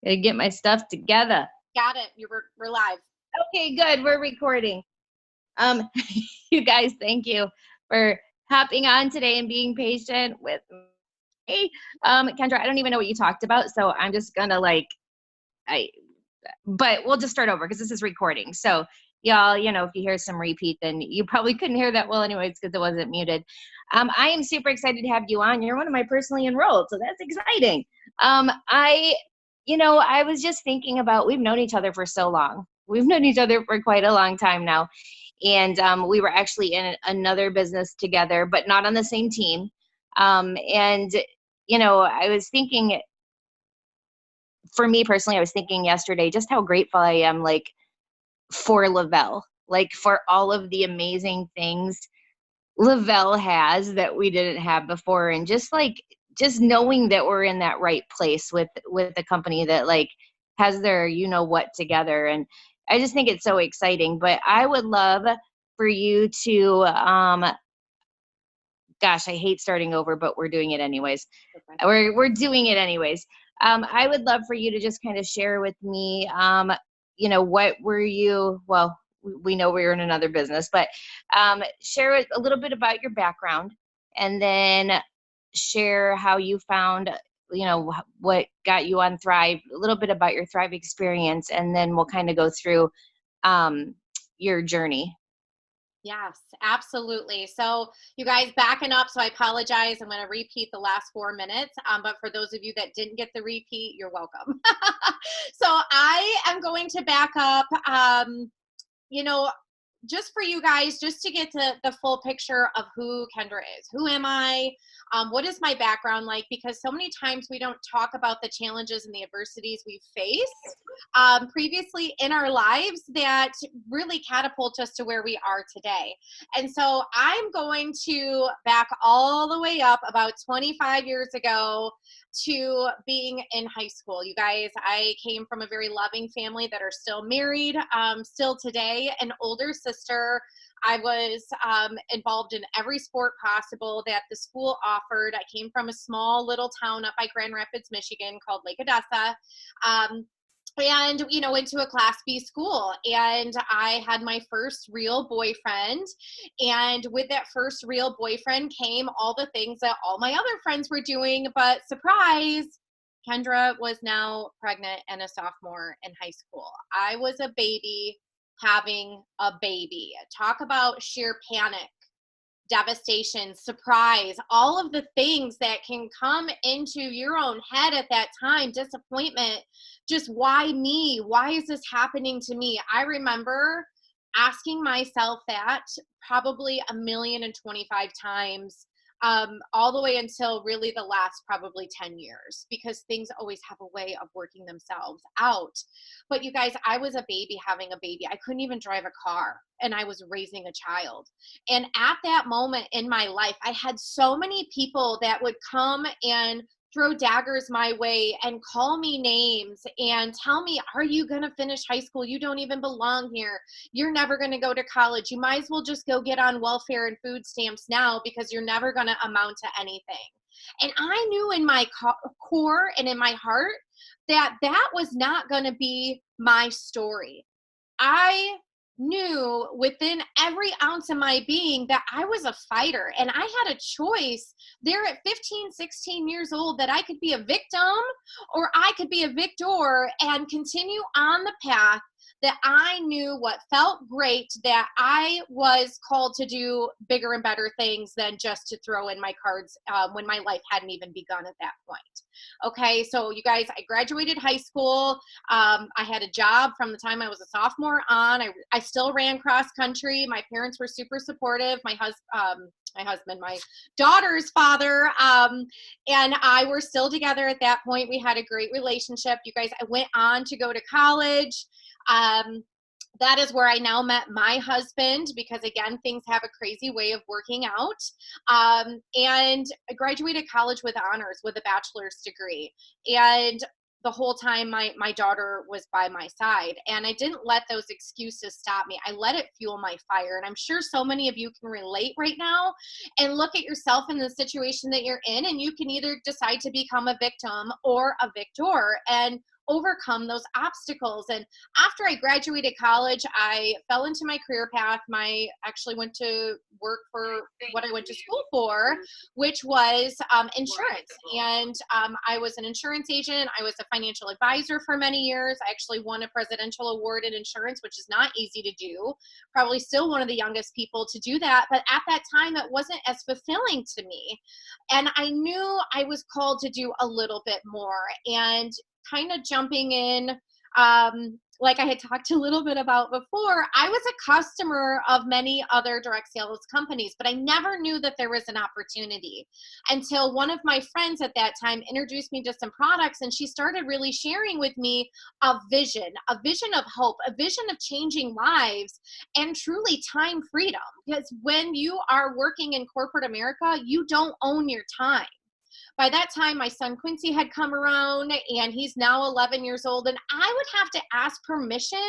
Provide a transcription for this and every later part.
Gotta get my stuff together. Got it. We're live. Okay, good. We're recording. Um, you guys, thank you for hopping on today and being patient with me. Kendra, I don't even know what you talked about, so I'm just gonna but we'll just start over because this is recording. So y'all, if you hear some repeat, then you probably couldn't hear that well anyways because it wasn't muted. I am super excited to have you on. You're one of my personally enrolled, so that's exciting. I was just thinking about, we've known each other for so long. We've known each other for quite a long time now. And we were actually in another business together, but not on the same team. I was thinking, for me personally, I was thinking yesterday just how grateful I am, for Lavelle, for all of the amazing things Lavelle has that we didn't have before. And just knowing that we're in that right place with a company that has their, what together. And I just think it's so exciting, but I would love for you to, gosh, I hate starting over, but we're doing it anyways. Okay. We're doing it anyways. I would love for you to just kind of share with me, what were you, well, we know we were in another business, but share a little bit about your background, and then share how you found, what got you on Thrive, a little bit about your Thrive experience, and then we'll kind of go through your journey. Yes, absolutely. So you guys, backing up, so I apologize. I'm going to repeat the last 4 minutes. But for those of you that didn't get the repeat, you're welcome. So I am going to back up, just for you guys, just to get to the full picture of who Kendra is. Who am I? What is my background like? Because so many times we don't talk about the challenges and the adversities we faced previously in our lives that really catapult us to where we are today. And so I'm going to back all the way up about 25 years ago to being in high school. You guys, I came from a very loving family that are still married, still today, an older sister. I was involved in every sport possible that the school offered. I came from a small little town up by Grand Rapids, Michigan called Lake Odessa. And, went to a Class B school, and I had my first real boyfriend. And with that first real boyfriend came all the things that all my other friends were doing, but surprise, Kendra was now pregnant and a sophomore in high school. I was a baby having a baby. Talk about sheer panic, devastation, surprise, all of the things that can come into your own head at that time, disappointment, just why me? Why is this happening to me? I remember asking myself that probably 1,025,000 times, all the way until really the last probably 10 years, because things always have a way of working themselves out. But you guys, I was a baby having a baby. I couldn't even drive a car, and I was raising a child. And at that moment in my life, I had so many people that would come and throw daggers my way and call me names and tell me, are you going to finish high school? You don't even belong here. You're never going to go to college. You might as well just go get on welfare and food stamps now, because you're never going to amount to anything. And I knew in my core and in my heart that that was not going to be my story. I knew within every ounce of my being that I was a fighter, and I had a choice there at 15, 16 years old that I could be a victim or I could be a victor and continue on the path that I knew what felt great, that I was called to do bigger and better things than just to throw in my cards when my life hadn't even begun at that point. Okay, so you guys, I graduated high school. I had a job from the time I was a sophomore on. I still ran cross country. My parents were super supportive. My husband, my daughter's father, and I were still together at that point. We had a great relationship. You guys, I went on to go to college. That is where I now met my husband, because again, things have a crazy way of working out. And I graduated college with honors, with a bachelor's degree. And the whole time my daughter was by my side, and I didn't let those excuses stop me. I let it fuel my fire. And I'm sure so many of you can relate right now and look at yourself in the situation that you're in, and you can either decide to become a victim or a victor. And overcome those obstacles. And after I graduated college, I fell into my career path. I actually went to work for what I went to school for, which was insurance. And I was an insurance agent. I was a financial advisor for many years. I actually won a presidential award in insurance, which is not easy to do. Probably still one of the youngest people to do that. But at that time, it wasn't as fulfilling to me. And I knew I was called to do a little bit more. And kind of jumping in, like I had talked a little bit about before, I was a customer of many other direct sales companies, but I never knew that there was an opportunity until one of my friends at that time introduced me to some products, and she started really sharing with me a vision of hope, a vision of changing lives, and truly time freedom. Because when you are working in corporate America, you don't own your time. By that time, my son Quincy had come around, and he's now 11 years old, and I would have to ask permission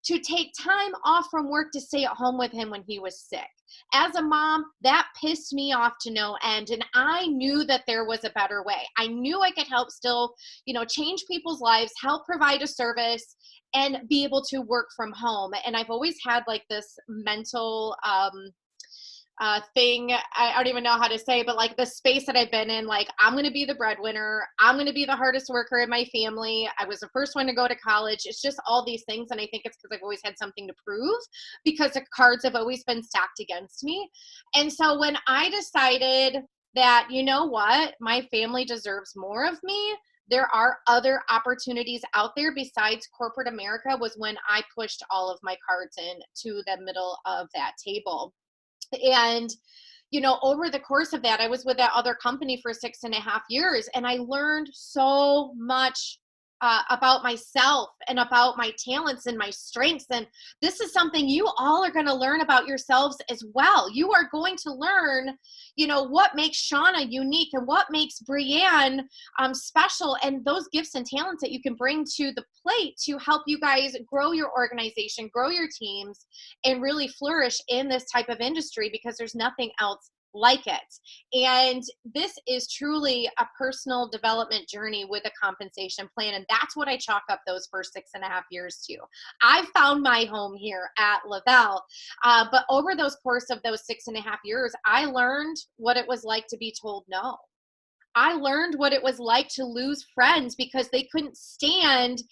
to take time off from work to stay at home with him when he was sick. As a mom, that pissed me off to no end, and I knew that there was a better way. I knew I could help still, change people's lives, help provide a service, and be able to work from home. And I've always had like this mental thing, I don't even know how to say, but like the space that I've been in, like I'm going to be the breadwinner. I'm going to be the hardest worker in my family. I was the first one to go to college. It's just all these things. And I think it's because I've always had something to prove, because the cards have always been stacked against me. And so when I decided that, you know what, my family deserves more of me, there are other opportunities out there besides corporate America, was when I pushed all of my cards in to the middle of that table. And, over the course of that, I was with that other company for 6.5 years, and I learned so much about myself and about my talents and my strengths. And this is something you all are going to learn about yourselves as well. You are going to learn, what makes Shauna unique and what makes Brianne special, and those gifts and talents that you can bring to the plate to help you guys grow your organization, grow your teams, and really flourish in this type of industry, because there's nothing else like it. And this is truly a personal development journey with a compensation plan. And that's what I chalk up those first 6.5 years to. I found my home here at Lavelle. But over those course of those 6.5 years, I learned what it was like to be told no. I learned what it was like to lose friends because they couldn't stand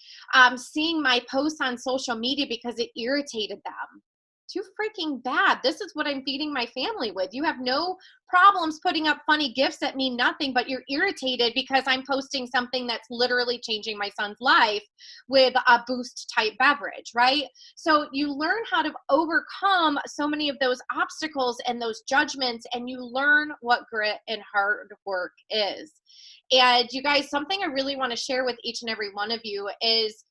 seeing my posts on social media because it irritated them. Too freaking bad. This is what I'm feeding my family with. You have no problems putting up funny gifts that mean nothing, but you're irritated because I'm posting something that's literally changing my son's life with a Boost type beverage, right? So you learn how to overcome so many of those obstacles and those judgments, and you learn what grit and hard work is. And you guys, something I really want to share with each and every one of you is,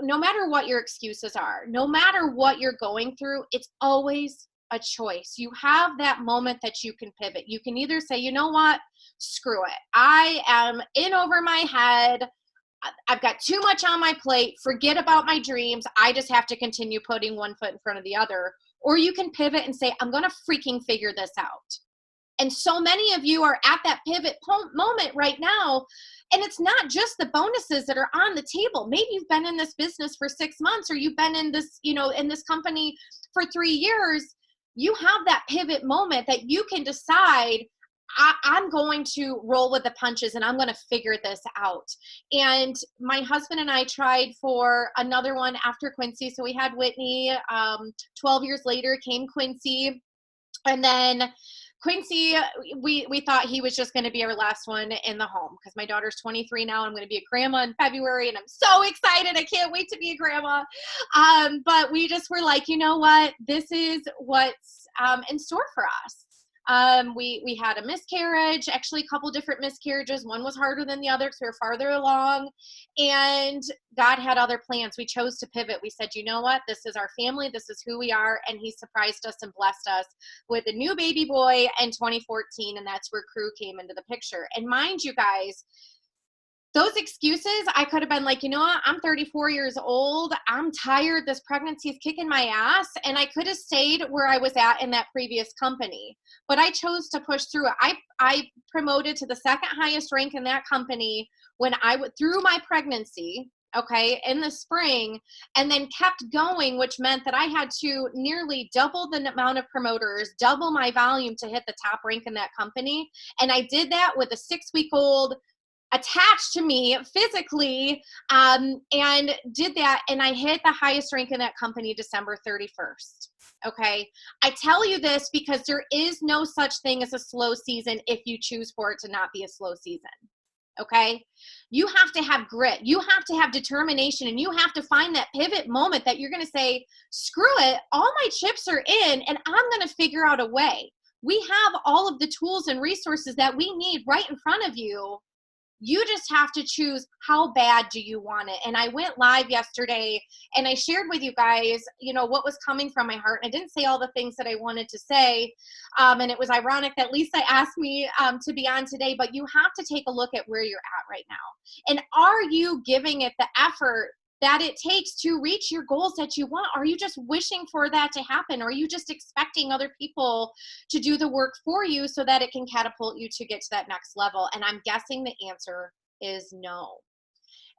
no matter what your excuses are, no matter what you're going through, it's always a choice. You have that moment that you can pivot. You can either say, you know what, screw it. I am in over my head. I've got too much on my plate. Forget about my dreams. I just have to continue putting one foot in front of the other. Or you can pivot and say, I'm going to freaking figure this out. And so many of you are at that pivot moment right now. And it's not just the bonuses that are on the table. Maybe you've been in this business for 6 months, or you've been in this, in this company for 3 years. You have that pivot moment that you can decide, I'm going to roll with the punches and I'm going to figure this out. And my husband and I tried for another one after Quincy. So we had Whitney. 12 years later came Quincy. And then Quincy, we thought he was just going to be our last one in the home, because my daughter's 23 now. I'm going to be a grandma in February, and I'm so excited. I can't wait to be a grandma. But we just were like, you know what? This is what's in store for us. We had a miscarriage, actually a couple different miscarriages. One was harder than the other because we were farther along, and God had other plans. We chose to pivot. We said, you know what? This is our family. This is who we are. And he surprised us and blessed us with a new baby boy in 2014. And that's where Crew came into the picture. And mind you guys, those excuses, I could have been like, you know what? I'm 34 years old. I'm tired. This pregnancy is kicking my ass. And I could have stayed where I was at in that previous company. But I chose to push through it. I promoted to the second highest rank in that company when I went through my pregnancy, okay, in the spring, and then kept going, which meant that I had to nearly double the amount of promoters, double my volume to hit the top rank in that company. And I did that with a 6-week-old attached to me physically, and did that. And I hit the highest rank in that company December 31st. Okay. I tell you this because there is no such thing as a slow season if you choose for it to not be a slow season. Okay. You have to have grit. You have to have determination, and you have to find that pivot moment that you're going to say, screw it. All my chips are in and I'm going to figure out a way. We have all of the tools and resources that we need right in front of you. You just have to choose, how bad do you want it? And I went live yesterday and I shared with you guys, what was coming from my heart. And I didn't say all the things that I wanted to say. And it was ironic that Lisa asked me to be on today, but you have to take a look at where you're at right now. And are you giving it the effort that it takes to reach your goals that you want? Are you just wishing for that to happen? Or are you just expecting other people to do the work for you so that it can catapult you to get to that next level? And I'm guessing the answer is no.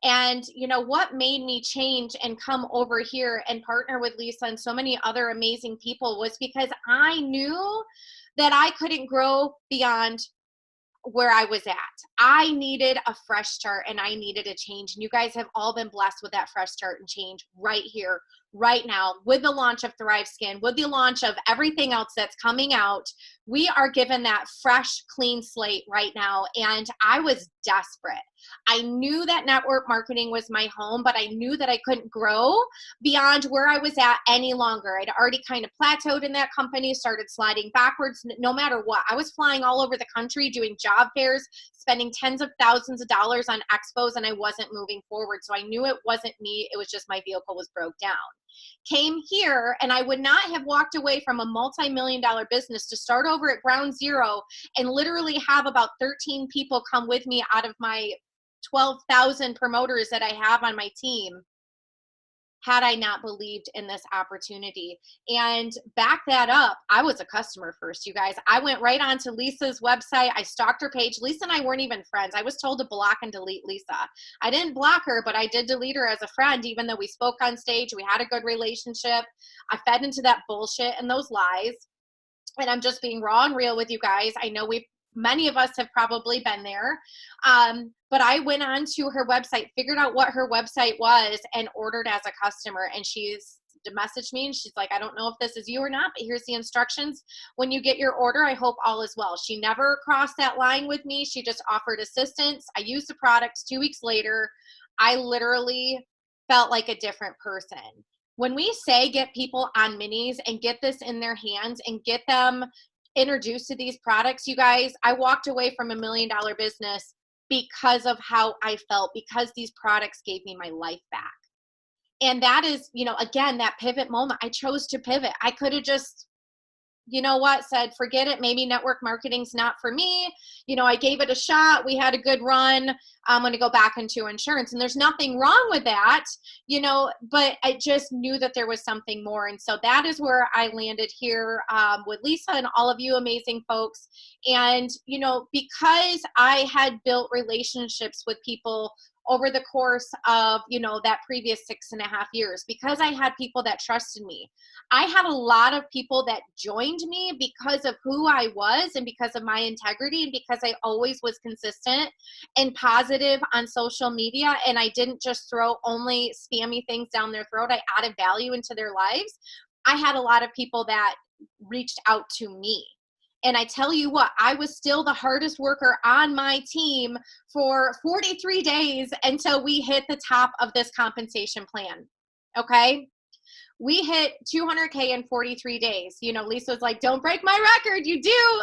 And what made me change and come over here and partner with Lisa and so many other amazing people was because I knew that I couldn't grow beyond where I was at. I needed a fresh start and I needed a change. And you guys have all been blessed with that fresh start and change right here, right now, with the launch of Thrive Skin, with the launch of everything else that's coming out. We are given that fresh, clean slate right now. And I was desperate. I knew that network marketing was my home, but I knew that I couldn't grow beyond where I was at any longer. I'd already kind of plateaued in that company, started sliding backwards no matter what. I was flying all over the country doing job fairs, spending tens of thousands of dollars on expos, and I wasn't moving forward. So I knew it wasn't me. It was just my vehicle was broke down. Came here, and I would not have walked away from a multi-million-dollar business to start over at ground zero and literally have about 13 people come with me out of my 12,000 promoters that I have on my team, had I not believed in this opportunity. And back that up, I was a customer first, you guys. I went right onto Lisa's website. I stalked her page. Lisa and I weren't even friends. I was told to block and delete Lisa. I didn't block her, but I did delete her as a friend, even though we spoke on stage. We had a good relationship. I fed into that bullshit and those lies. And I'm just being raw and real with you guys. I know many of us have probably been there. But I went on to her website, figured out what her website was, and ordered as a customer. And she's messaged me and she's like, I don't know if this is you or not, but here's the instructions. When you get your order, I hope all is well. She never crossed that line with me. She just offered assistance. I used the products. 2 weeks later, I literally felt like a different person. When we say get people on minis and get this in their hands and get them introduced to these products, you guys, I walked away from $1 million business because of how I felt, because these products gave me my life back. And that is, again, that pivot moment. I chose to pivot. I could have just, said, forget it. Maybe network marketing's not for me. I gave it a shot. We had a good run. I'm going to go back into insurance. And there's nothing wrong with that, but I just knew that there was something more. And so that is where I landed here with Lisa and all of you amazing folks. And, because I had built relationships with people over the course of, that previous 6.5 years, because I had people that trusted me. I had a lot of people that joined me because of who I was and because of my integrity and because I always was consistent and positive on social media. And I didn't just throw only spammy things down their throat. I added value into their lives. I had a lot of people that reached out to me. And I tell you what, I was still the hardest worker on my team for 43 days until we hit the top of this compensation plan. Okay? We hit 200K in 43 days. Lisa was like, don't break my record. You do.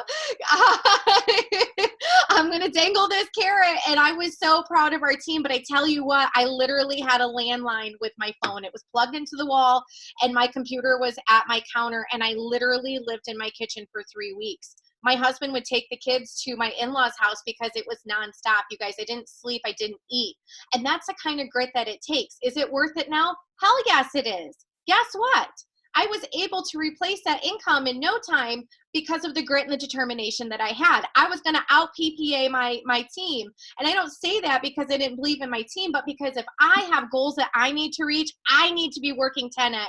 I'm going to dangle this carrot. And I was so proud of our team. But I tell you what, I literally had a landline with my phone. It was plugged into the wall and my computer was at my counter. And I literally lived in my kitchen for 3 weeks. My husband would take the kids to my in-laws' house because it was nonstop. You guys, I didn't sleep. I didn't eat. And that's the kind of grit that it takes. Is it worth it now? Hell yes, it is. Guess what? I was able to replace that income in no time because of the grit and the determination that I had. I was going to out PPA my team. And I don't say that because I didn't believe in my team, but because if I have goals that I need to reach, I need to be working 10x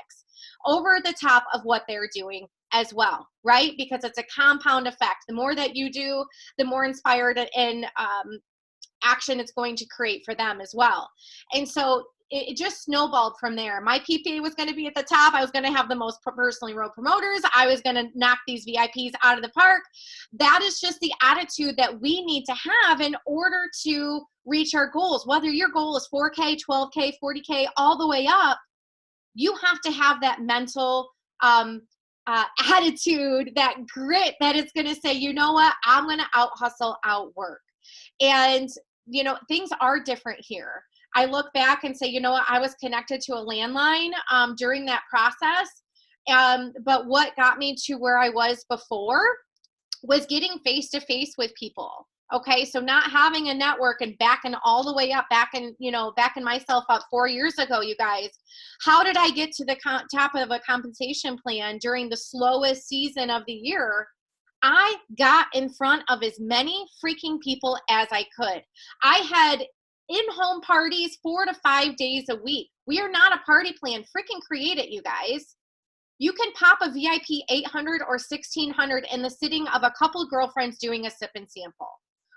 over the top of what they're doing as well, right? Because it's a compound effect. The more that you do, the more inspired and action it's going to create for them as well. And so it just snowballed from there. My PPA was going to be at the top. I was going to have the most personally enrolled promoters. I was going to knock these VIPs out of the park. That is just the attitude that we need to have in order to reach our goals. Whether your goal is 4K, 12K, 40K, all the way up, you have to have that mental attitude, that grit that it's going to say, you know what, I'm going to out hustle, outwork. And, things are different here. I look back and say, you know what, I was connected to a landline during that process. But what got me to where I was before was getting face to face with people. Okay. So not having a network and backing all the way up, backing myself up 4 years ago, you guys, how did I get to the top of a compensation plan during the slowest season of the year? I got in front of as many freaking people as I could. I had in-home parties 4 to 5 days a week. We are not a party plan. Freaking create it, you guys. You can pop a VIP 800 or 1600 in the sitting of a couple girlfriends doing a sip and sample.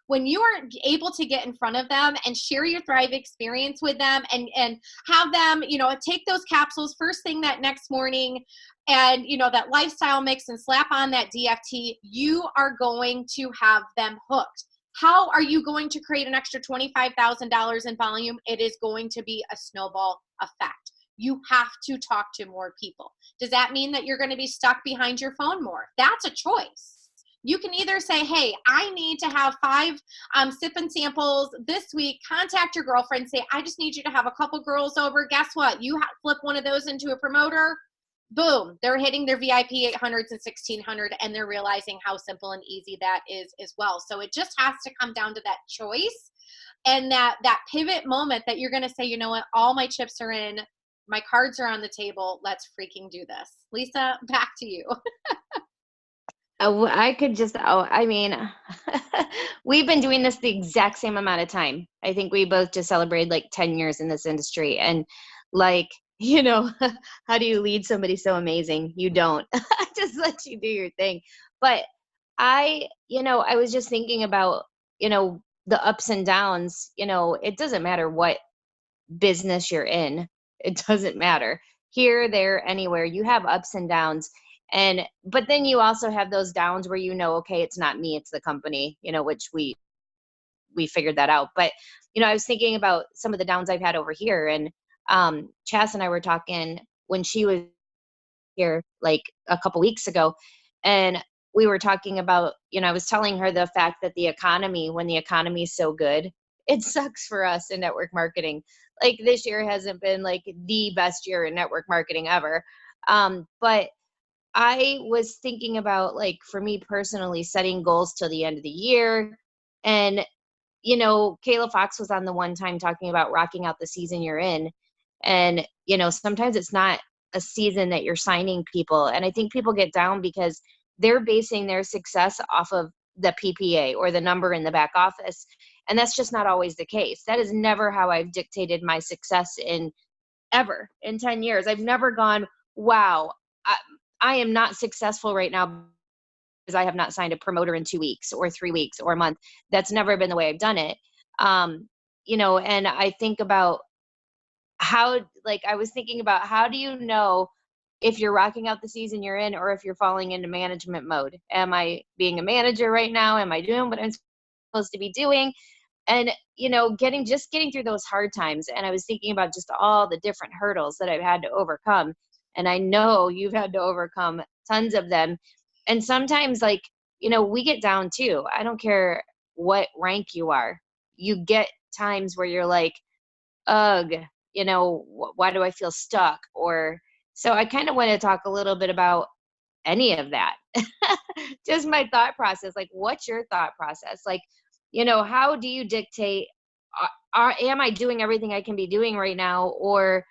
When you are able to get in front of them and share your Thrive experience with them and have them, take those capsules first thing that next morning and, that lifestyle mix and slap on that DFT, you are going to have them hooked. How are you going to create an extra $25,000 in volume? It is going to be a snowball effect. You have to talk to more people. Does that mean that you're going to be stuck behind your phone more? That's a choice. You can either say, hey, I need to have 5 sip and samples this week. Contact your girlfriend. Say, I just need you to have a couple girls over. Guess what? You flip one of those into a promoter. Boom. They're hitting their VIP 800s and 1600 and they're realizing how simple and easy that is as well. So it just has to come down to that choice and that pivot moment that you're going to say, you know what? All my chips are in. My cards are on the table. Let's freaking do this. Lisa, back to you. I could just, we've been doing this the exact same amount of time. I think we both just celebrated like 10 years in this industry. And like, how do you lead somebody so amazing? You don't. Just let you do your thing. But I was just thinking about, the ups and downs. It doesn't matter what business you're in. It doesn't matter. Here, there, anywhere. You have ups and downs. But then you also have those downs where, okay, it's not me, it's the company, which we figured that out. But, I was thinking about some of the downs I've had over here, and Chas and I were talking when she was here like a couple weeks ago, and we were talking about, I was telling her the fact that when the economy is so good, it sucks for us in network marketing. Like this year hasn't been like the best year in network marketing ever. But I was thinking about, like, for me personally, setting goals till the end of the year. And, Kayla Fox was on the one time talking about rocking out the season you're in. And, sometimes it's not a season that you're signing people. And I think people get down because they're basing their success off of the PPA or the number in the back office. And that's just not always the case. That is never how I've dictated my success in 10 years. I've never gone, wow, I am not successful right now because I have not signed a promoter in 2 weeks or 3 weeks or a month. That's never been the way I've done it. And I think about I was thinking about, how do you know if you're rocking out the season you're in or if you're falling into management mode? Am I being a manager right now? Am I doing what I'm supposed to be doing? And, getting through those hard times. And I was thinking about just all the different hurdles that I've had to overcome. And I know you've had to overcome tons of them. And sometimes, we get down too. I don't care what rank you are. You get times where you're like, ugh, why do I feel stuck? So I kind of want to talk a little bit about any of that. Just my thought process. Like, what's your thought process? Like, how do you dictate, am I doing everything I can be doing right now? Or,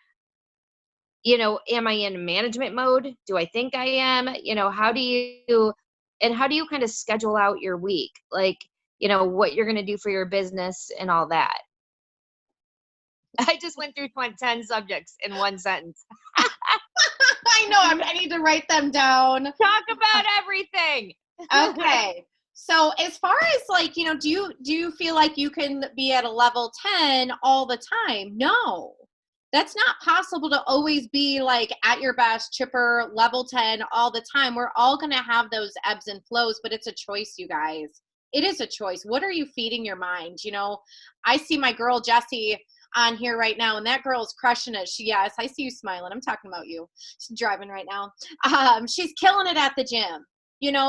am I in management mode? Do I think I am? How do you kind of schedule out your week? Like, what you're going to do for your business and all that. I just went through 10 subjects in one sentence. I know, I need to write them down. Talk about everything. Okay. So as far as like, do you feel like you can be at a level 10 all the time? No. That's not possible to always be like at your best, chipper, level 10 all the time. We're all going to have those ebbs and flows, but it's a choice, you guys. It is a choice. What are you feeding your mind? I see my girl, Jessie, on here right now, and that girl is crushing it. Yes, I see you smiling. I'm talking about you. She's driving right now. She's killing it at the gym.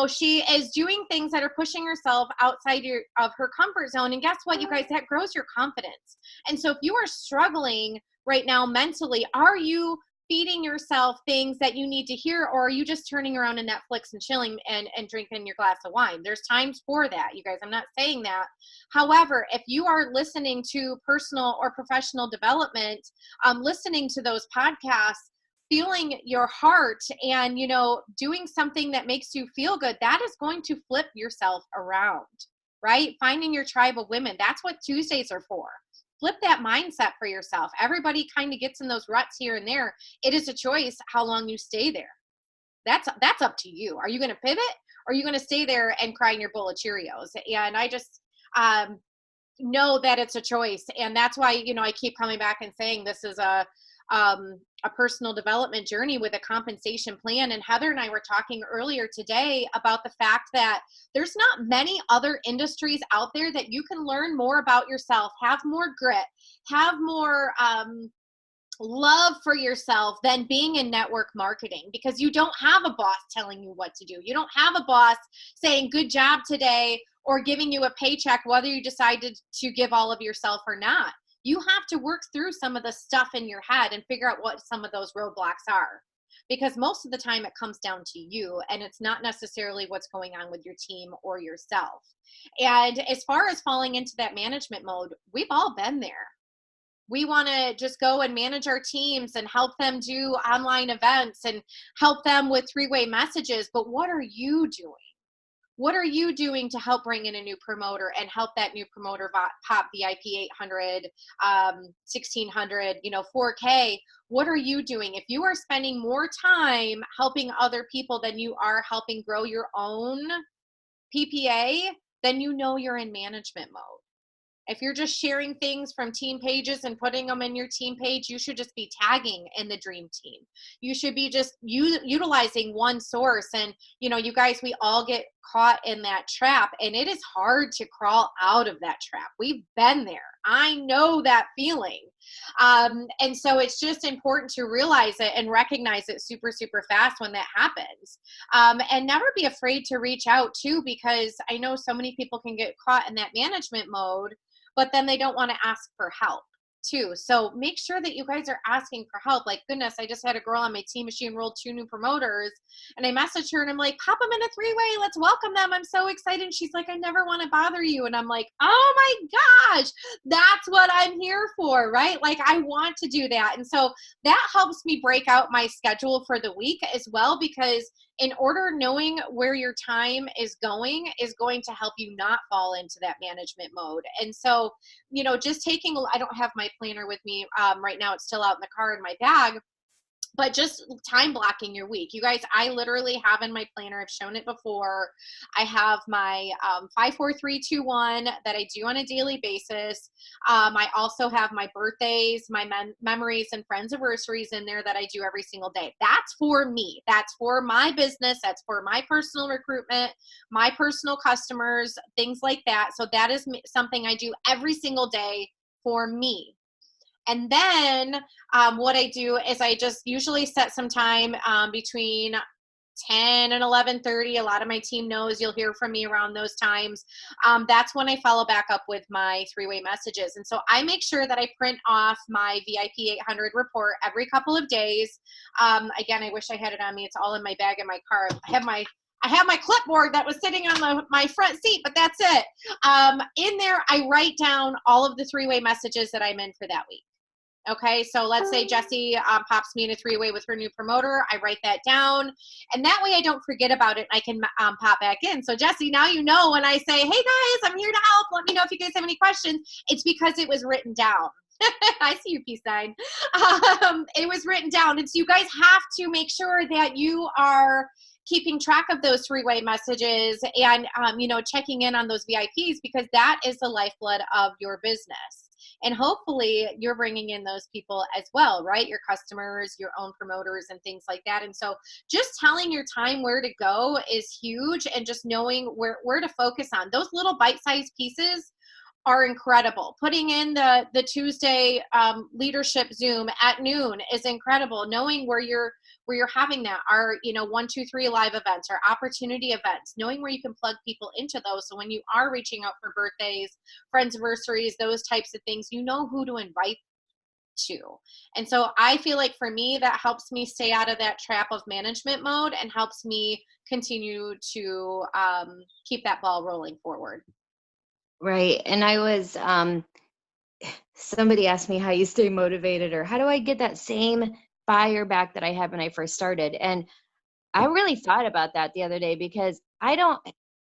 She is doing things that are pushing herself outside of her comfort zone. And guess what, you guys, that grows your confidence. And so if you are struggling right now mentally, are you feeding yourself things that you need to hear, or are you just turning around in Netflix and chilling and drinking your glass of wine? There's times for that, you guys. I'm not saying that. However, if you are listening to personal or professional development, listening to those podcasts, feeling your heart and, doing something that makes you feel good, that is going to flip yourself around, right? Finding your tribe of women. That's what Tuesdays are for. Flip that mindset for yourself. Everybody kind of gets in those ruts here and there. It is a choice how long you stay there. That's up to you. Are you going to pivot, or are you going to stay there and cry in your bowl of Cheerios? And I just know that it's a choice. And that's why, I keep coming back and saying this is a personal development journey with a compensation plan. And Heather and I were talking earlier today about the fact that there's not many other industries out there that you can learn more about yourself, have more grit, have more love for yourself than being in network marketing, because you don't have a boss telling you what to do. You don't have a boss saying good job today or giving you a paycheck whether you decided to give all of yourself or not. You have to work through some of the stuff in your head and figure out what some of those roadblocks are, because most of the time it comes down to you, and it's not necessarily what's going on with your team or yourself. And as far as falling into that management mode, we've all been there. We want to just go and manage our teams and help them do online events and help them with three-way messages. But what are you doing? What are you doing to help bring in a new promoter and help that new promoter pop VIP 800, 1600, 4K? What are you doing? If you are spending more time helping other people than you are helping grow your own PPA, then you're in management mode. If you're just sharing things from team pages and putting them in your team page, you should just be tagging in the dream team. You should be just utilizing one source. And, you guys, we all get caught in that trap, and it is hard to crawl out of that trap. We've been there. I know that feeling. And so it's just important to realize it and recognize it super, super fast when that happens. And never be afraid to reach out too, because I know so many people can get caught in that management mode, but then they don't want to ask for help too. So make sure that you guys are asking for help. Like, goodness, I just had a girl on my team. She enrolled 2 new promoters, and I messaged her and I'm like, pop them in a 3-way. Let's welcome them. I'm so excited. And she's like, I never want to bother you. And I'm like, oh my gosh, that's what I'm here for, right? Like, I want to do that. And so that helps me break out my schedule for the week as well, because in order, knowing where your time is going to help you not fall into that management mode. And so, just taking, I don't have my planner with me right now. It's still out in the car in my bag. But just time blocking your week. You guys, I literally have in my planner, I've shown it before, I have my 5, 4, 3, 2, 1 that I do on a daily basis. I also have my birthdays, my memories, and friends' anniversaries in there that I do every single day. That's for me. That's for my business. That's for my personal recruitment, my personal customers, things like that. So that is something I do every single day for me. And then what I do is I just usually set some time between 10 and 11:30. A lot of my team knows you'll hear from me around those times. That's when I follow back up with my 3-way messages. And so I make sure that I print off my VIP 800 report every couple of days. Again, I wish I had it on me. It's all in my bag in my car. I have my clipboard that was sitting on my front seat, but that's it. In there, I write down all of the 3-way messages that I'm in for that week. Okay, so let's say Jessie pops me in a 3-way with her new promoter. I write that down, and that way I don't forget about it. I can pop back in. So Jessie, now you know when I say, "Hey guys, I'm here to help. Let me know if you guys have any questions." It's because it was written down. I see you, peace sign. It was written down, and so you guys have to make sure that you are keeping track of those 3-way messages and checking in on those VIPs, because that is the lifeblood of your business. And hopefully you're bringing in those people as well, right? Your customers, your own promoters and things like that. And so just telling your time where to go is huge, and just knowing where to focus on. Those little bite-sized pieces are incredible. Putting in the Tuesday leadership Zoom at noon is incredible. Knowing where you're having that, our 1, 2, 3 live events, our opportunity events, knowing where you can plug people into those. So when you are reaching out for birthdays, friendsaniversaries, those types of things, you know who to invite to. And so I feel like for me, that helps me stay out of that trap of management mode and helps me continue to keep that ball rolling forward. Right. And I was, somebody asked me how you stay motivated, or how do I get that same fire back that I had when I first started? And I really thought about that the other day, because I don't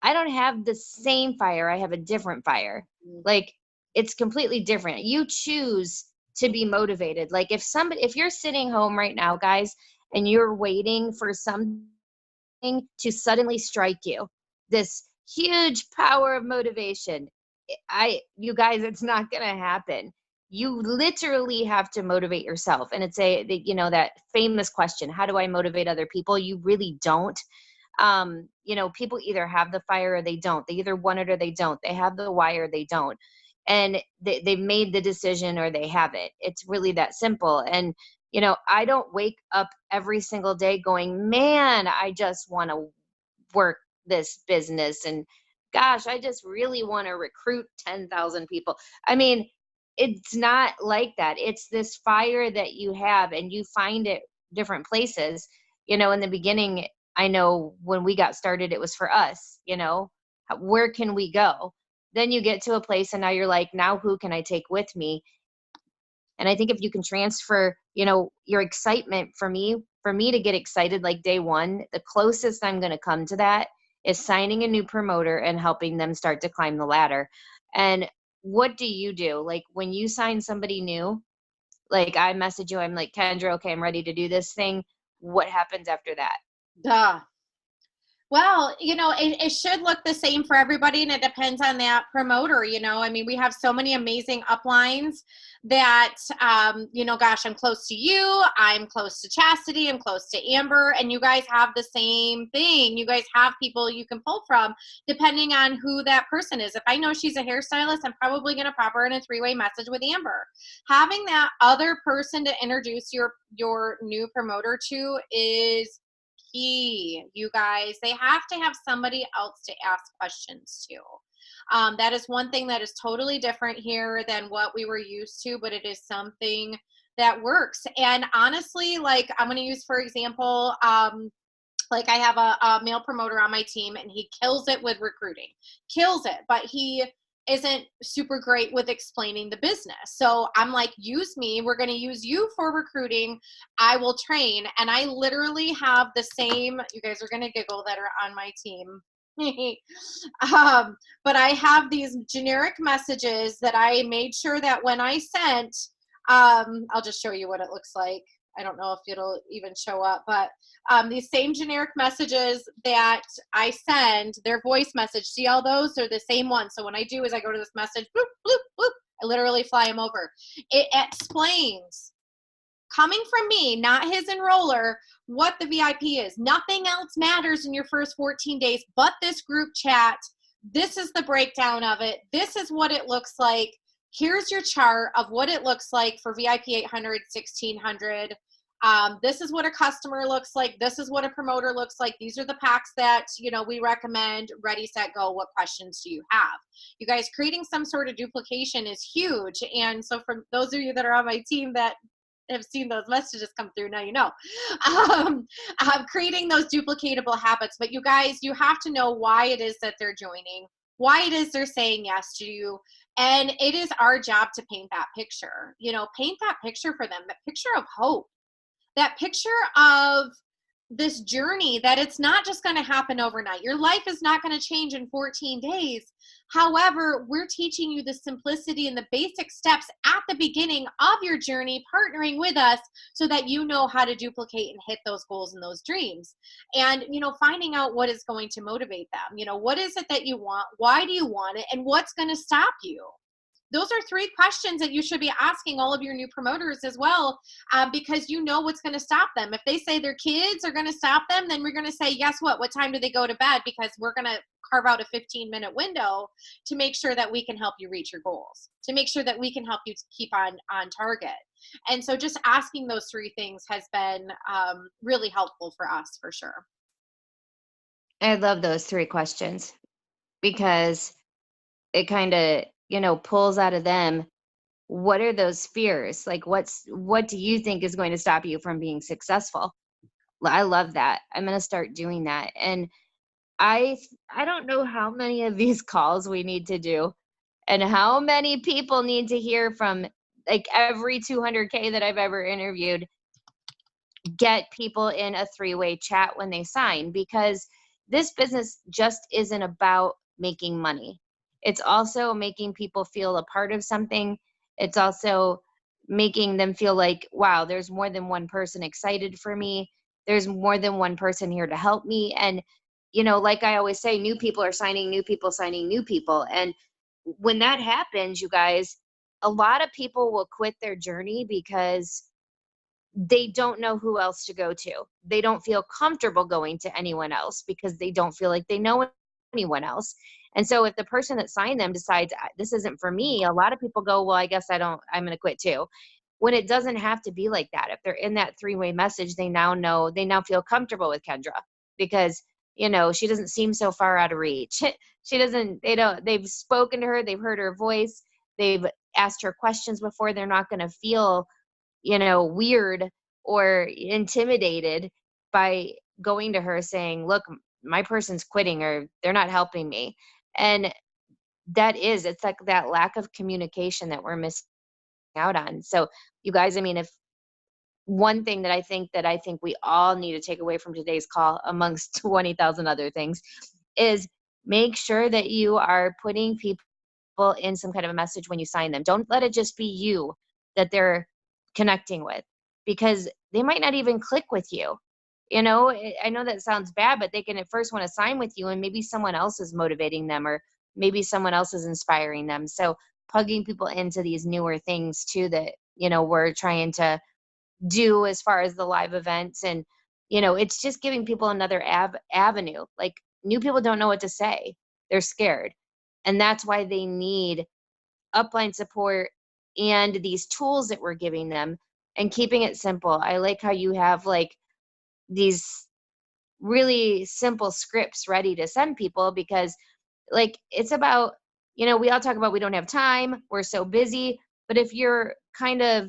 have the same fire. I have a different fire. Like, it's completely different. You choose to be motivated. Like, if you're sitting home right now, guys, and you're waiting for something to suddenly strike you, this huge power of motivation, you guys, it's not going to happen. You literally have to motivate yourself. And it's that famous question, how do I motivate other people? You really don't. People either have the fire or they don't. They either want it or they don't. They have the why or they don't. And they've made the decision or they have it. It's really that simple. And, I don't wake up every single day going, man, I just want to work this business. And gosh, I just really want to recruit 10,000 people. I mean, it's not like that. It's this fire that you have, and you find it different places. In the beginning, I know when we got started, it was for us, where can we go? Then you get to a place, and now you're like, now who can I take with me? And I think if you can transfer, your excitement, for me to get excited, like day one, the closest I'm going to come to that is signing a new promoter and helping them start to climb the ladder. And what do you do? Like, when you sign somebody new, like, I message you, I'm like, Kendra, okay, I'm ready to do this thing. What happens after that? Duh. Well, it should look the same for everybody, and it depends on that promoter. I mean, we have so many amazing uplines that, gosh, I'm close to you, I'm close to Chastity, I'm close to Amber, and you guys have the same thing. You guys have people you can pull from depending on who that person is. If I know she's a hairstylist, I'm probably going to pop her in a 3-way message with Amber. Having that other person to introduce your new promoter to is key, you guys. They have to have somebody else to ask questions to. That is one thing that is totally different here than what we were used to, but it is something that works. And honestly, like, I'm going to use, for example, like, I have a male promoter on my team, and he kills it with recruiting, kills it, but he isn't super great with explaining the business. So I'm like, use me. We're going to use you for recruiting. I will train. And I literally have the same, you guys are going to giggle that are on my team. But I have these generic messages that I made sure that when I sent, I'll just show you what it looks like. I don't know if it'll even show up, but these same generic messages that I send, their voice message, see all those? They're the same one. So when I do is I go to this message, bloop, bloop, bloop, I literally fly them over. It explains, coming from me, not his enroller, what the VIP is. Nothing else matters in your first 14 days but this group chat. This is the breakdown of it. This is what it looks like. Here's your chart of what it looks like for VIP 800, 1600. This is what a customer looks like. This is what a promoter looks like. These are the packs that, we recommend. Ready, set, go. What questions do you have? You guys, creating some sort of duplication is huge. And so for those of you that are on my team that have seen those messages come through, now you know. Creating those duplicatable habits. But you guys, you have to know why it is that they're joining. why it is they're saying yes to you. And it is our job to paint that picture, paint that picture for them, that picture of hope, that picture of this journey, that it's not just going to happen overnight. Your life is not going to change in 14 days. However, we're teaching you the simplicity and the basic steps at the beginning of your journey, partnering with us so that you know how to duplicate and hit those goals and those dreams. And, finding out what is going to motivate them. What is it that you want? Why do you want it? And what's going to stop you? Those are 3 questions that you should be asking all of your new promoters as well, because you know what's going to stop them. If they say their kids are going to stop them, then we're going to say, guess what time do they go to bed? Because we're going to carve out a 15-minute window to make sure that we can help you reach your goals, to make sure that we can help you keep on target. And so just asking those 3 things has been really helpful for us, for sure. I love those 3 questions because it kind of, pulls out of them, what are those fears? Like, what do you think is going to stop you from being successful? I love that. I'm going to start doing that. And I don't know how many of these calls we need to do and how many people need to hear from, like, every 200K that I've ever interviewed, get people in a 3-way chat when they sign, because this business just isn't about making money. It's also making people feel a part of something. It's also making them feel like, wow, there's more than one person excited for me. There's more than one person here to help me. And, like I always say, new people are signing new people, signing new people. And when that happens, you guys, a lot of people will quit their journey because they don't know who else to go to. They don't feel comfortable going to anyone else because they don't feel like they know anyone else. And so if the person that signed them decides this isn't for me, a lot of people go, well, I guess I'm going to quit too. When it doesn't have to be like that. If they're in that 3-way message, they now feel comfortable with Kendra because, she doesn't seem so far out of reach. They've spoken to her, they've heard her voice, they've asked her questions before. They're not going to feel weird or intimidated by going to her saying, look, my person's quitting or they're not helping me. And it's like that lack of communication that we're missing out on. So you guys, if one thing that I think we all need to take away from today's call, amongst 20,000 other things, is make sure that you are putting people in some kind of a message when you sign them. Don't let it just be you that they're connecting with, because they might not even click with you. I know that sounds bad, but they can at first want to sign with you and maybe someone else is motivating them or maybe someone else is inspiring them. So plugging people into these newer things too that, we're trying to do as far as the live events. And, it's just giving people another avenue. Like, new people don't know what to say. They're scared. And that's why they need upline support and these tools that we're giving them and keeping it simple. I like how you have like these really simple scripts ready to send people, because like it's about, we all talk about we don't have time, we're so busy, but if you're kind of,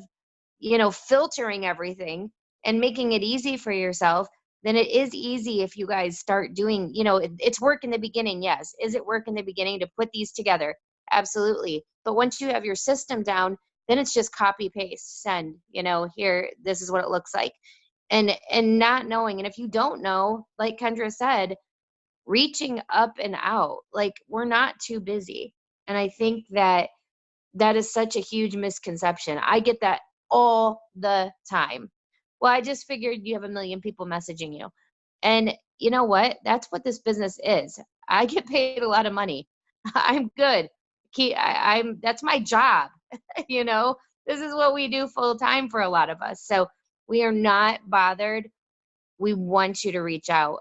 filtering everything and making it easy for yourself, then it is easy if you guys start doing, it's work in the beginning. Yes. Is it work in the beginning to put these together? Absolutely. But once you have your system down, then it's just copy, paste, send, here, this is what it looks like. And not knowing. And if you don't know, like Kendra said, reaching up and out, like, we're not too busy. And I think that is such a huge misconception. I get that all the time. Well, I just figured you have 1 million people messaging you. And you know what? That's what this business is. I get paid a lot of money. I'm good. That's my job. This is what we do full time for a lot of us. So we are not bothered. We want you to reach out.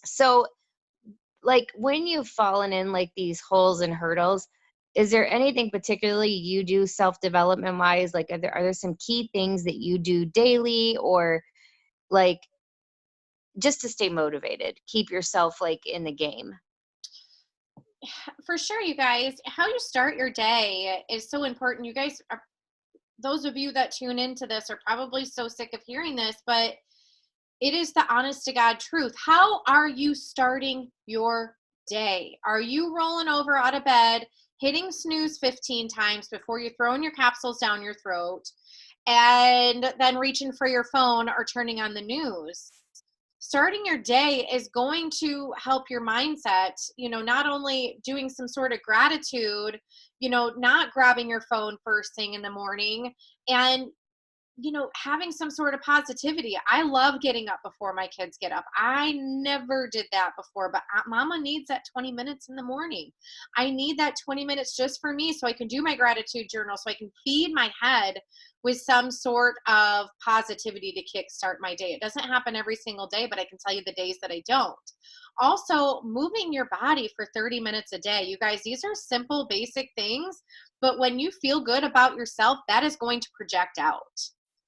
So like when you've fallen in like these holes and hurdles, is there anything particularly you do self-development wise? Like, are there some key things that you do daily, or like just to stay motivated, keep yourself like in the game? For sure, you guys, how you start your day is so important. You guys are, those of you that tune into this are probably so sick of hearing this, but it is the honest to God truth. How are you starting your day? Are you rolling over out of bed, hitting snooze 15 times before you're throwing your capsules down your throat, and then reaching for your phone or turning on the news? Starting your day is going to help your mindset, not only doing some sort of gratitude, not grabbing your phone first thing in the morning, and having some sort of positivity. I love getting up before my kids get up. I never did that before, but mama needs that 20 minutes in the morning. I need that 20 minutes just for me so I can do my gratitude journal, so I can feed my head with some sort of positivity to kickstart my day. It doesn't happen every single day, but I can tell you the days that I don't. Also, moving your body for 30 minutes a day. You guys, these are simple, basic things, but when you feel good about yourself, that is going to project out.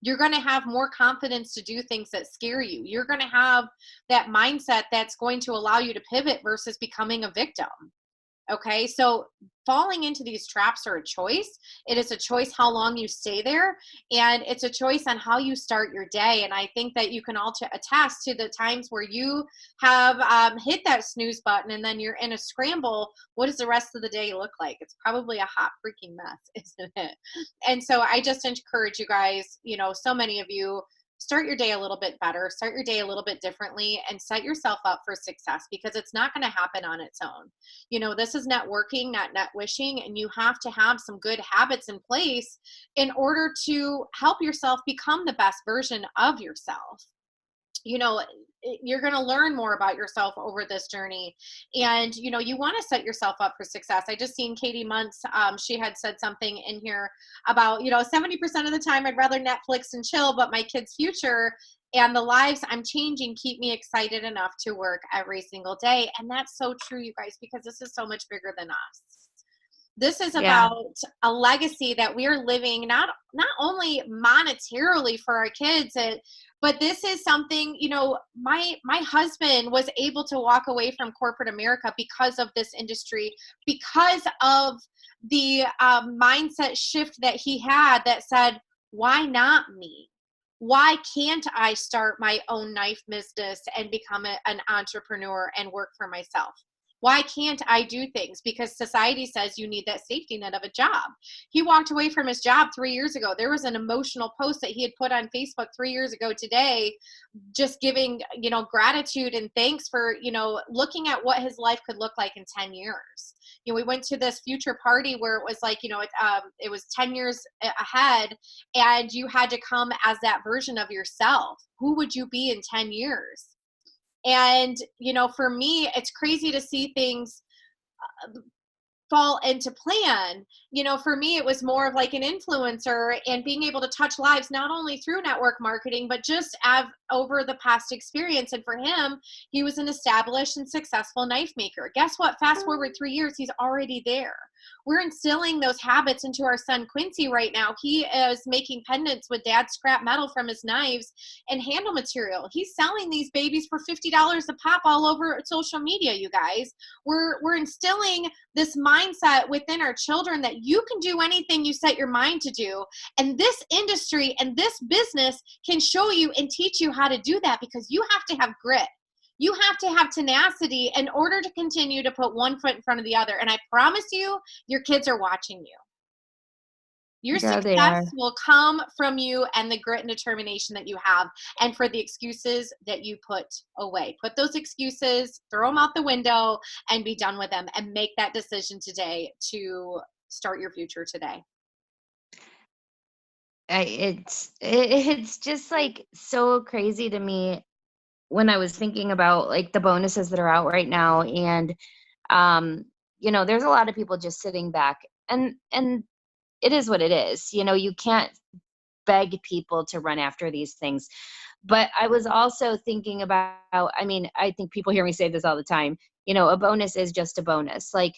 You're going to have more confidence to do things that scare you. You're going to have that mindset that's going to allow you to pivot versus becoming a victim. Okay, so falling into these traps are a choice. It is a choice how long you stay there, and it's a choice on how you start your day. And I think that you can all attest to the times where you have hit that snooze button and then you're in a scramble. What does the rest of the day look like? It's probably a hot freaking mess, isn't it? And so I just encourage you guys, so many of you, start your day a little bit better, start your day a little bit differently, and set yourself up for success, because it's not going to happen on its own. This is networking, not net wishing, and you have to have some good habits in place in order to help yourself become the best version of yourself. You're going to learn more about yourself over this journey, and you want to set yourself up for success. I just seen Katie Muntz, she had said something in here about 70% of the time I'd rather Netflix and chill, but my kids' future and the lives I'm changing keep me excited enough to work every single day. And that's so true, you guys, because this is so much bigger than us. This is about a legacy that we're living, not only monetarily for our kids, but this is something, my husband was able to walk away from corporate America because of this industry, because of the mindset shift that he had that said, why not me? Why can't I start my own knife business and become an entrepreneur and work for myself? Why can't I do things? Because society says you need that safety net of a job. He walked away from his job 3 years ago. There was an emotional post that he had put on Facebook 3 years ago today, just giving, gratitude and thanks for, looking at what his life could look like in 10 years. We went to this future party where it was like, it was 10 years ahead, and you had to come as that version of yourself. Who would you be in 10 years? And, for me, it's crazy to see things fall into plan. For me, it was more of like an influencer and being able to touch lives, not only through network marketing, but just over the past experience. And for him, he was an established and successful knife maker. Guess what? Fast forward 3 years, he's already there. We're instilling those habits into our son Quincy right now. He is making pendants with dad's scrap metal from his knives and handle material. He's selling these babies for $50 a pop all over social media, you guys. We're instilling this mindset within our children that you can do anything you set your mind to do. And this industry and this business can show you and teach you how to do that, because you have to have grit. You have to have tenacity in order to continue to put one foot in front of the other. And I promise you, your kids are watching you. Your success will come from you and the grit and determination that you have, and for the excuses that you put away. Put those excuses, throw them out the window, and be done with them, and make that decision today to start your future today. It's just like so crazy to me when I was thinking about like the bonuses that are out right now, and there's a lot of people just sitting back, and it is what it is. You can't beg people to run after these things. But I was also thinking about, I think people hear me say this all the time, a bonus is just a bonus. Like,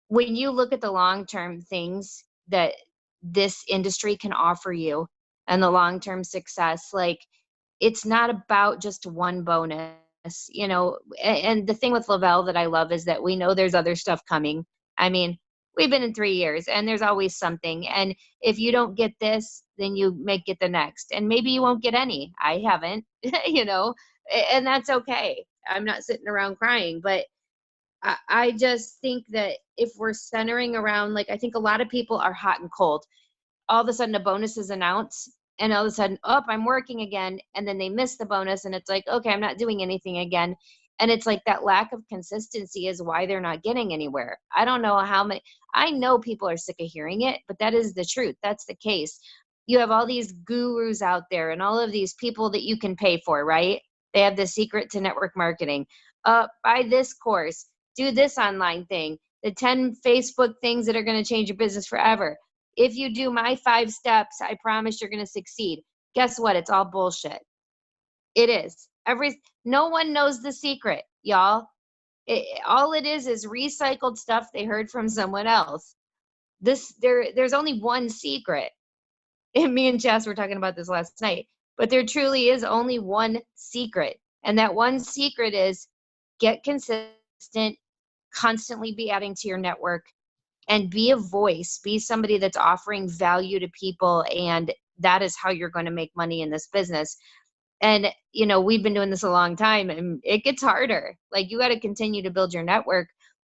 when you look at the long-term things that this industry can offer you and the long-term success, like, it's not about just one bonus, and the thing with Lavelle that I love is that we know there's other stuff coming. We've been in 3 years and there's always something. And if you don't get this, then you may get the next, and maybe you won't get any. I haven't, and that's okay. I'm not sitting around crying, but I just think that if we're centering around, like, I think a lot of people are hot and cold. All of a sudden a bonus is announced, and all of a sudden, oh, I'm working again. And then they miss the bonus, and it's like, okay, I'm not doing anything again. And it's like that lack of consistency is why they're not getting anywhere. I don't know how many, I know people are sick of hearing it, but that is the truth. That's the case. You have all these gurus out there and all of these people that you can pay for, right? They have the secret to network marketing. Buy this course, do this online thing, the 10 Facebook things that are going to change your business forever. If you do my 5 steps, I promise you're going to succeed. Guess what? It's all bullshit. It is. No one knows the secret, y'all. All it is recycled stuff they heard from someone else. There's only one secret. And me and Jess were talking about this last night, but there truly is only one secret. And that one secret is get consistent, constantly be adding to your network, and be a voice, be somebody that's offering value to people. And that is how you're going to make money in this business. And, we've been doing this a long time, and it gets harder. Like, you got to continue to build your network.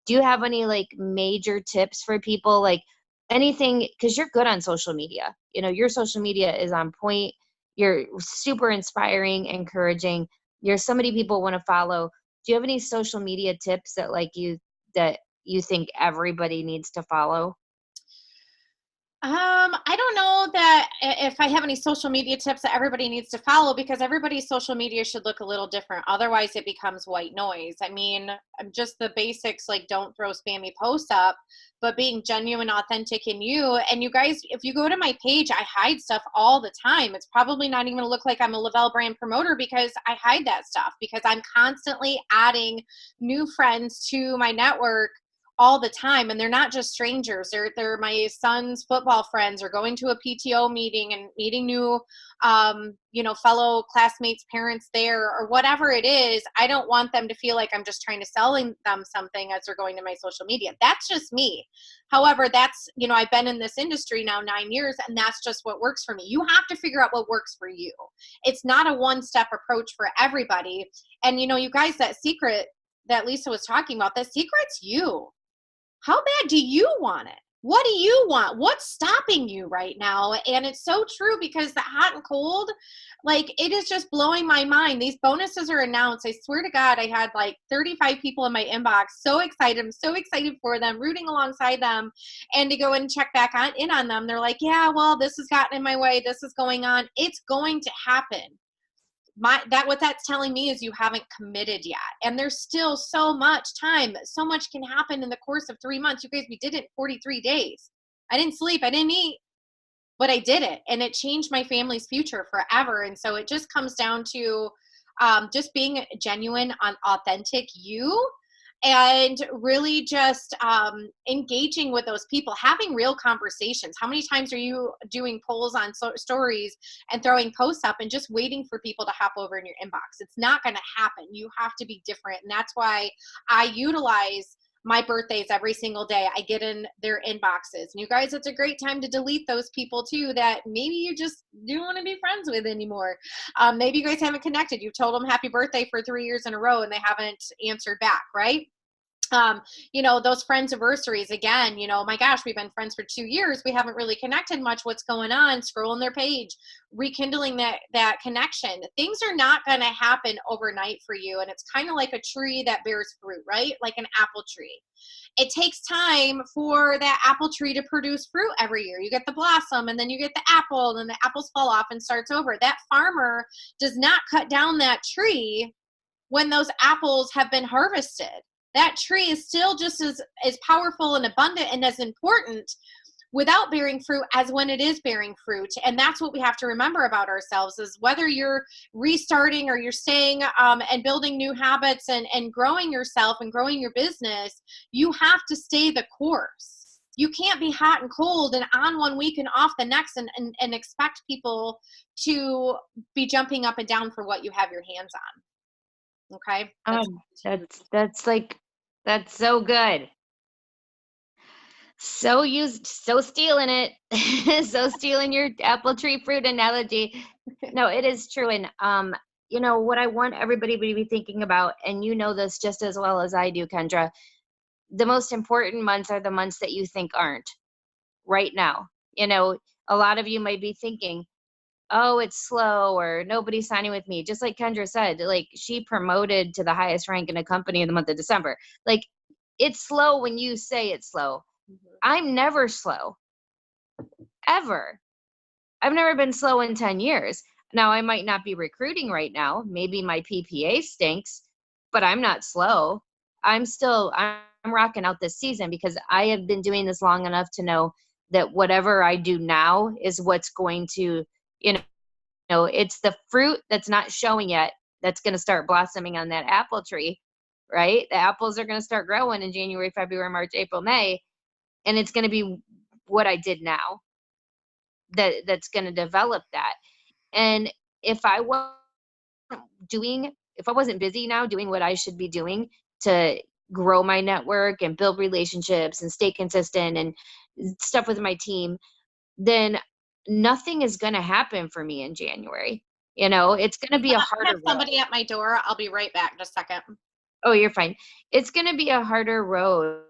Do you have any like major tips for people? Like anything, because you're good on social media. Your social media is on point. You're super inspiring, encouraging. You're somebody people want to follow. Do you have any social media tips that you think everybody needs to follow? I don't know that if I have any social media tips that everybody needs to follow, because everybody's social media should look a little different. Otherwise it becomes white noise. I mean, just the basics, like don't throw spammy posts up, but being genuine, authentic in you. And you guys, if you go to my page, I hide stuff all the time. It's probably not even gonna look like I'm a Lavelle brand promoter because I hide that stuff, because I'm constantly adding new friends to my network all the time. And they're not just strangers. They're my son's football friends, or going to a PTO meeting and meeting new, fellow classmates' parents there, or whatever it is. I don't want them to feel like I'm just trying to sell them something as they're going to my social media. That's just me. However, that's, I've been in this industry now 9 years, and that's just what works for me. You have to figure out what works for you. It's not a one-step approach for everybody. And, you guys, that secret that Lisa was talking about, the secret's you. How bad do you want it? What do you want? What's stopping you right now? And it's so true, because the hot and cold, like, it is just blowing my mind. These bonuses are announced. I swear to God, I had like 35 people in my inbox. So excited. I'm so excited for them, rooting alongside them, and to go and check back in on them. They're like, yeah, well, this has gotten in my way. This is going on. It's going to happen. What that's telling me is you haven't committed yet. And there's still so much time. So much can happen in the course of 3 months. You guys, we did it in 43 days. I didn't sleep. I didn't eat, but I did it. And it changed my family's future forever. And so it just comes down to just being genuine, authentic you, and really just engaging with those people, having real conversations. How many times are you doing polls on stories and throwing posts up and just waiting for people to hop over in your inbox? It's not going to happen. You have to be different. And that's why I utilize my birthdays every single day. I get in their inboxes. And you guys, it's a great time to delete those people too that maybe you just don't want to be friends with anymore. Maybe you guys haven't connected. You've told them happy birthday for 3 years in a row and they haven't answered back, right? Those friends anniversaries, again, my gosh, we've been friends for 2 years. We haven't really connected much. What's going on? Scrolling their page, rekindling that connection. Things are not going to happen overnight for you. And it's kind of like a tree that bears fruit, right? Like an apple tree. It takes time for that apple tree to produce fruit every year. You get the blossom, and then you get the apple, and then the apples fall off and starts over. That farmer does not cut down that tree when those apples have been harvested. That tree is still just as powerful and abundant and as important without bearing fruit as when it is bearing fruit. And that's what we have to remember about ourselves, is whether you're restarting or you're staying and building new habits and growing yourself and growing your business, you have to stay the course. You can't be hot and cold and on one week and off the next and expect people to be jumping up and down for what you have your hands on. Okay? That's so good. So stealing it. So stealing your apple tree fruit analogy. No, it is true. And what I want everybody to be thinking about, and this just as well as I do, Kendra, the most important months are the months that you think aren't right now. You know, a lot of you might be thinking, oh, it's slow or nobody's signing with me. Just like Kendra said, like she promoted to the highest rank in a company in the month of December. Like it's slow when you say it's slow. Mhm. I'm never slow, ever. I've never been slow in 10 years. Now, I might not be recruiting right now. Maybe my PPA stinks, but I'm not slow. I'm rocking out this season because I have been doing this long enough to know that whatever I do now is what's going to, you it's the fruit that's not showing yet that's going to start blossoming on that apple tree, right? The apples are going to start growing in January, February, March, April, May, and it's going to be what I did now that's going to develop that. And if I wasn't if I wasn't busy now doing what I should be doing to grow my network and build relationships and stay consistent and stuff with my team, then nothing is going to happen for me in January. It's going to be a I have harder road. somebody at my door. I'll be right back. Just a second. Oh, you're fine. It's going to be a harder road,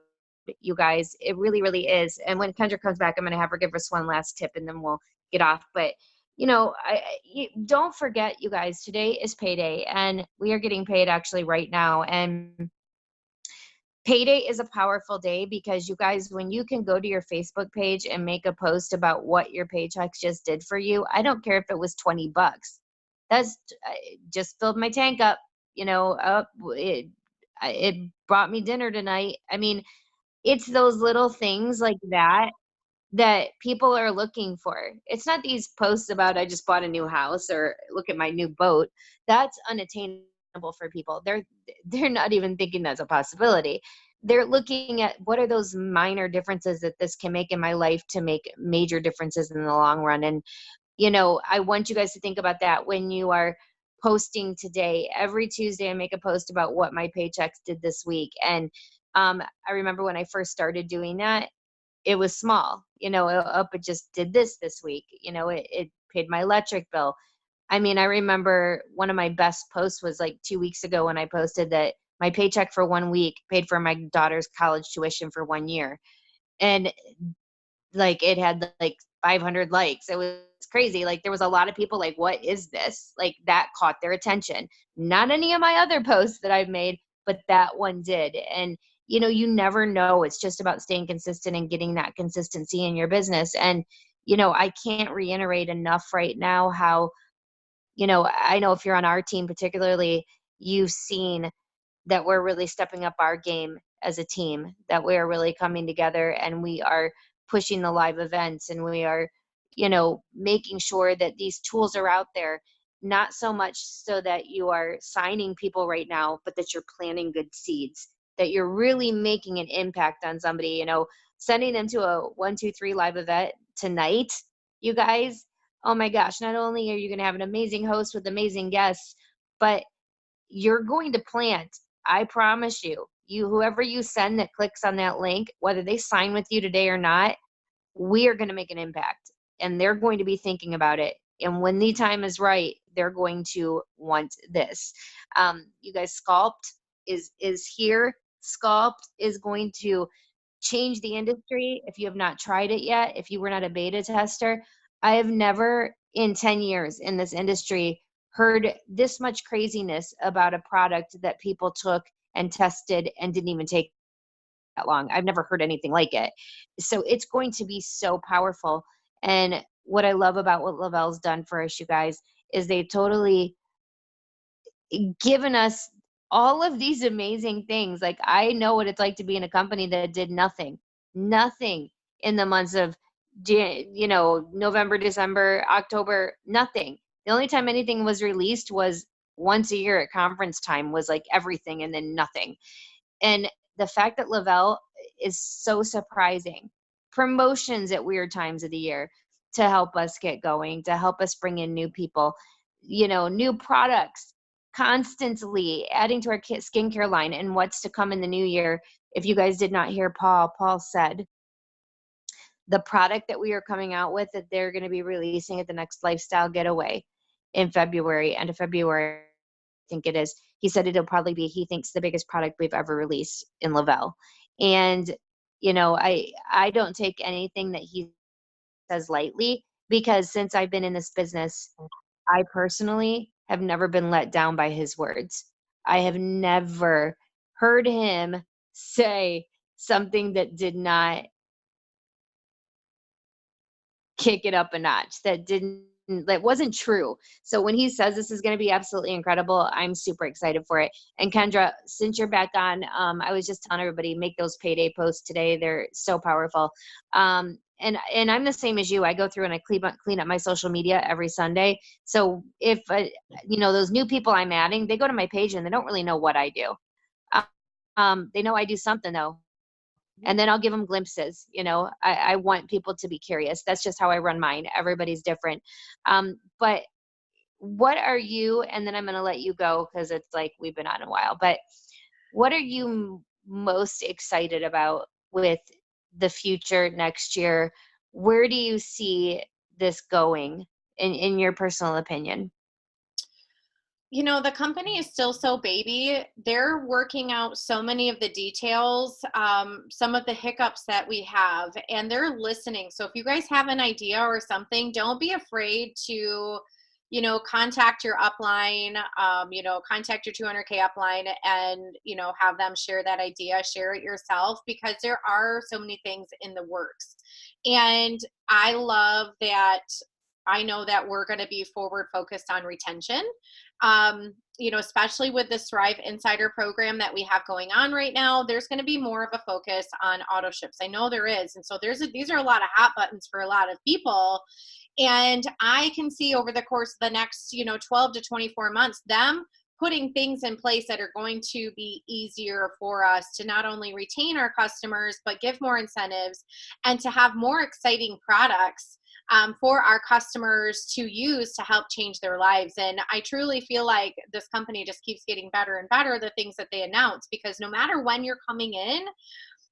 you guys. It really, really is. And when Kendra comes back, I'm going to have her give us one last tip and then we'll get off. But, don't forget, you guys, today is payday and we are getting paid actually right now. And payday is a powerful day because you guys, when you can go to your Facebook page and make a post about what your paychecks just did for you, I don't care if it was $20. That's just filled my tank up, up. It brought me dinner tonight. I mean, it's those little things like that people are looking for. It's not these posts about I just bought a new house or look at my new boat. That's unattainable for people. They're not even thinking that's a possibility. They're looking at what are those minor differences that this can make in my life to make major differences in the long run. And I want you guys to think about that when you are posting today. Every Tuesday, I make a post about what my paychecks did this week. And I remember when I first started doing that, it was small, it just did this week, it paid my electric bill. I mean, I remember one of my best posts was like 2 weeks ago when I posted that my paycheck for 1 week paid for my daughter's college tuition for 1 year. And like it had like 500 likes. It was crazy. Like there was a lot of people like, what is this? Like that caught their attention. Not any of my other posts that I've made, but that one did. And you never know. It's just about staying consistent and getting that consistency in your business. And I can't reiterate enough right now how, I know if you're on our team particularly, you've seen that we're really stepping up our game as a team, that we are really coming together and we are pushing the live events and we are, making sure that these tools are out there, not so much so that you are signing people right now, but that you're planting good seeds, that you're really making an impact on somebody, sending them to a 1, 2, 3 live event tonight, you guys. Oh my gosh, not only are you going to have an amazing host with amazing guests, but you're going to plant. I promise you, whoever you send that clicks on that link, whether they sign with you today or not, we are going to make an impact and they're going to be thinking about it. And when the time is right, they're going to want this. You guys, Sculpt is here. Sculpt is going to change the industry. If you have not tried it yet, if you were not a beta tester, I have never in 10 years in this industry heard this much craziness about a product that people took and tested and didn't even take that long. I've never heard anything like it. So it's going to be so powerful. And what I love about what Lavelle's done for us, you guys, is they totally given us all of these amazing things. Like I know what it's like to be in a company that did nothing in the months of, November, December, October, nothing. The only time anything was released was once a year at conference time was like everything and then nothing. And the fact that Lavelle is so surprising. Promotions at weird times of the year to help us get going, to help us bring in new people, new products, constantly adding to our skincare line and what's to come in the new year. If you guys did not hear Paul said the product that we are coming out with that they're going to be releasing at the next lifestyle getaway in February, end of February, I think it is. He said it'll probably be, he thinks, the biggest product we've ever released in Lavelle. And, I don't take anything that he says lightly, because since I've been in this business, I personally have never been let down by his words. I have never heard him say something that did not kick it up a notch, that wasn't true. So when he says this is going to be absolutely incredible, I'm super excited for it. And Kendra, since you're back on, I was just telling everybody, make those payday posts today. They're so powerful. And I'm the same as you. I go through and I clean up my social media every Sunday. So if those new people I'm adding, they go to my page and they don't really know what I do. They know I do something though, and then I'll give them glimpses. I want people to be curious. That's just how I run mine. Everybody's different. But what are you, and then I'm going to let you go because it's like we've been on a while, but what are you most excited about with the future next year? Where do you see this going in your personal opinion? The company is still so baby. They're working out so many of the details, some of the hiccups that we have, and they're listening. So if you guys have an idea or something, don't be afraid to, contact your upline, contact your 200K upline and, have them share that idea, share it yourself, because there are so many things in the works. And I love that. I know that we're going to be forward focused on retention. Especially with this Thrive Insider program that we have going on right now, there's going to be more of a focus on auto ships. I know there is. And so these are a lot of hot buttons for a lot of people. And I can see over the course of the next, 12 to 24 months, them putting things in place that are going to be easier for us to not only retain our customers, but give more incentives and to have more exciting products for our customers to use to help change their lives. And I truly feel like this company just keeps getting better and better, the things that they announce, because no matter when you're coming in,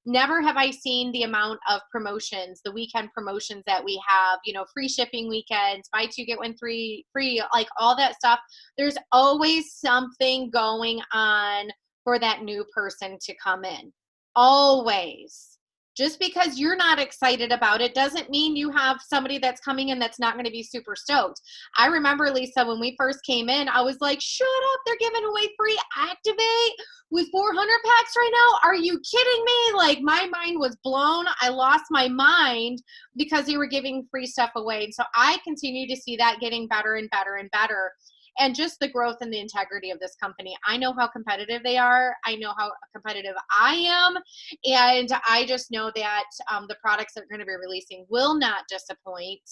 never have I seen the amount of promotions, the weekend promotions that we have, free shipping weekends, buy two, get one free, like all that stuff. There's always something going on for that new person to come in. Always. Just because you're not excited about it doesn't mean you have somebody that's coming in that's not going to be super stoked. I remember, Lisa, when we first came in, I was like, shut up, they're giving away free Activate with 400 packs right now. Are you kidding me? Like, my mind was blown. I lost my mind because they were giving free stuff away. And so I continue to see that getting better and better and better. And just the growth and the integrity of this company. I know how competitive they are. I know how competitive I am. And I just know that the products that we're going to be releasing will not disappoint.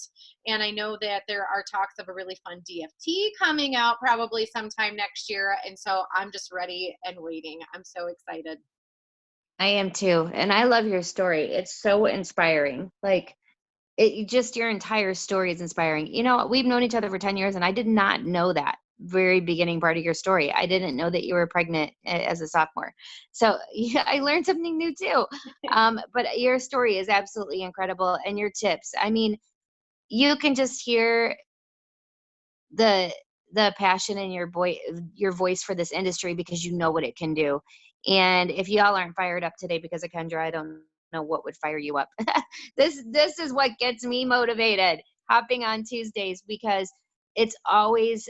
And I know that there are talks of a really fun DFT coming out probably sometime next year. And so I'm just ready and waiting. I'm so excited. I am too. And I love your story. It's so inspiring. Like, just your entire story is inspiring. We've known each other for 10 years, and I did not know that very beginning part of your story. I didn't know that you were pregnant as a sophomore. So yeah, I learned something new too. But your story is absolutely incredible, and your tips. I mean, you can just hear the passion in your voice for this industry, because you know what it can do. And if y'all aren't fired up today because of Kendra, I don't know what would fire you up. This is what gets me motivated, hopping on Tuesdays, because it's always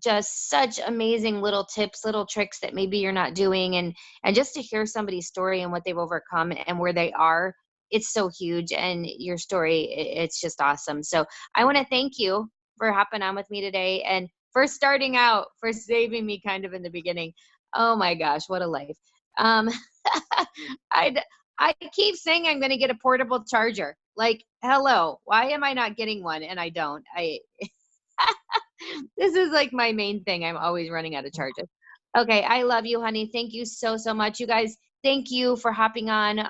just such amazing little tips, little tricks that maybe you're not doing, and just to hear somebody's story and what they've overcome and where they are, it's so huge. And your story, it's just awesome. So I want to thank you for hopping on with me today, and for starting out, for saving me kind of in the beginning. Oh my gosh, what a life. Um, I keep saying I'm going to get a portable charger. Like, hello, why am I not getting one? And I don't. This is like my main thing. I'm always running out of charges. Okay, I love you, honey. Thank you so, so much. You guys, thank you for hopping on.